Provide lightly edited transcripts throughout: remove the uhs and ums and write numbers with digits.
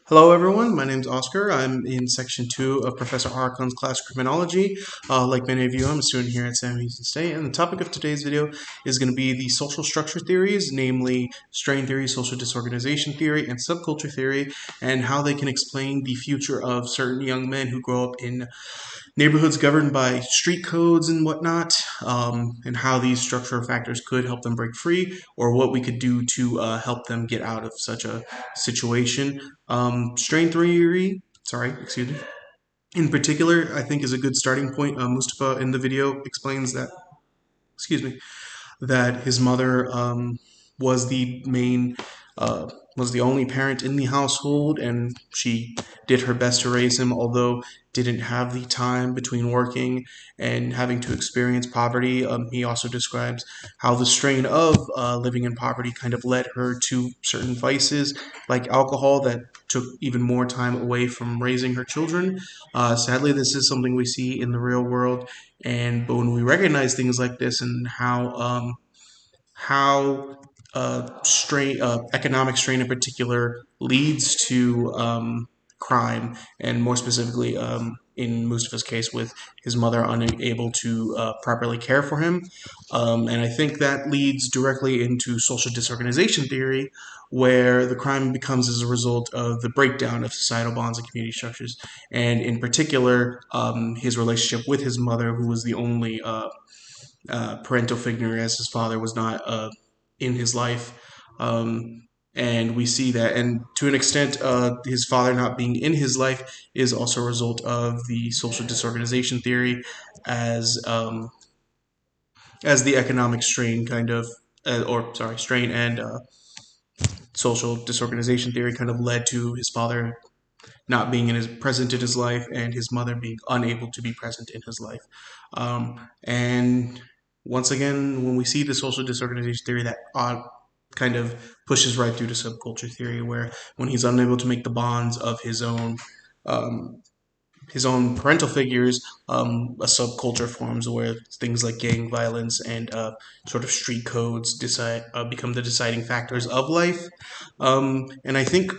Hello, everyone. My name is Oscar. I'm in Section 2 of Professor Harkon's class Criminology. Like many of you, I'm a student here at Sam Houston State, and the topic of today's video is going to be the social structure theories, namely strain theory, social disorganization theory, and subculture theory, and how they can explain the future of certain young men who grow up in neighborhoods governed by street codes and whatnot, and how these structural factors could help them break free, or what we could do to help them get out of such a situation. Strain theory, sorry, excuse me. In particular, I think is a good starting point. Mustafa in the video explains that, excuse me, that his mother was the main was the only parent in the household, and she did her best to raise him, although didn't have the time between working and having to experience poverty. He also describes how the strain of living in poverty kind of led her to certain vices like alcohol that took even more time away from raising her children. Sadly, this is something we see in the real world, and but when we recognize things like this and how economic strain in particular leads to crime, and more specifically, in Mustafa's case, with his mother unable to properly care for him. And I think that leads directly into social disorganization theory, where the crime becomes as a result of the breakdown of societal bonds and community structures. And in particular, his relationship with his mother, who was the only parental figure, as his father was not in his life. And we see that, and to an extent, his father not being in his life is also a result of the social disorganization theory, as the economic strain kind of, or sorry, strain and social disorganization theory kind of led to his father not being present in his life, and his mother being unable to be present in his life. And once again, when we see the social disorganization theory, that kind of pushes right through to subculture theory, where when he's unable to make the bonds of um, his own parental figures, a subculture forms where things like gang violence and sort of street codes become the deciding factors of life. And I think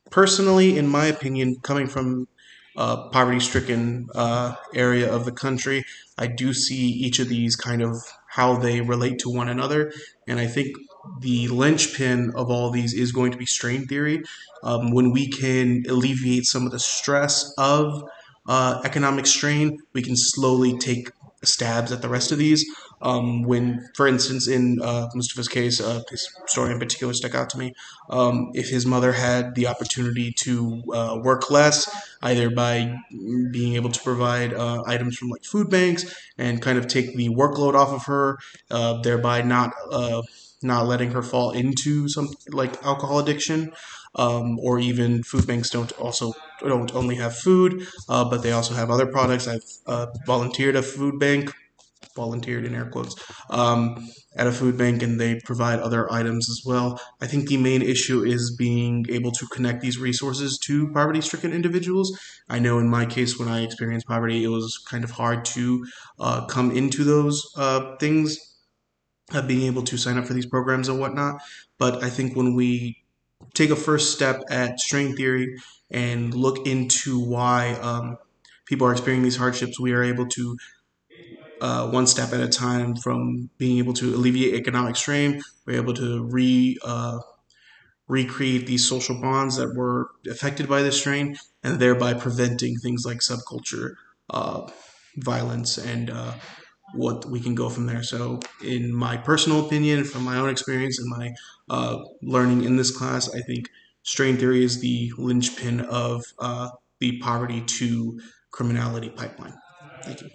personally, in my opinion, coming from a poverty-stricken area of the country, I do see each of these kind of how they relate to one another, and I think the linchpin of all these is going to be strain theory. When we can alleviate some of the stress of economic strain, we can slowly take stabs at the rest of these. When, for instance, in Mustafa's case, his story in particular stuck out to me. If his mother had the opportunity to work less, either by being able to provide items from like food banks and kind of take the workload off of her, thereby not letting her fall into some like alcohol addiction, or even food banks don't only have food, but they also have other products. I've volunteered at a food bank, volunteered in air quotes, at a food bank, and they provide other items as well. I think the main issue is being able to connect these resources to poverty-stricken individuals. I know in my case, when I experienced poverty, it was kind of hard to come into those things, being able to sign up for these programs and whatnot. But I think when we take a first step at strain theory and look into why people are experiencing these hardships, we are able to, one step at a time, from being able to alleviate economic strain, we're able to recreate these social bonds that were affected by the strain, and thereby preventing things like subculture, uh, violence, and what we can go from there. So, in my personal opinion, from my own experience and my learning in this class, I think strain theory is the linchpin of the poverty to criminality pipeline. Thank you.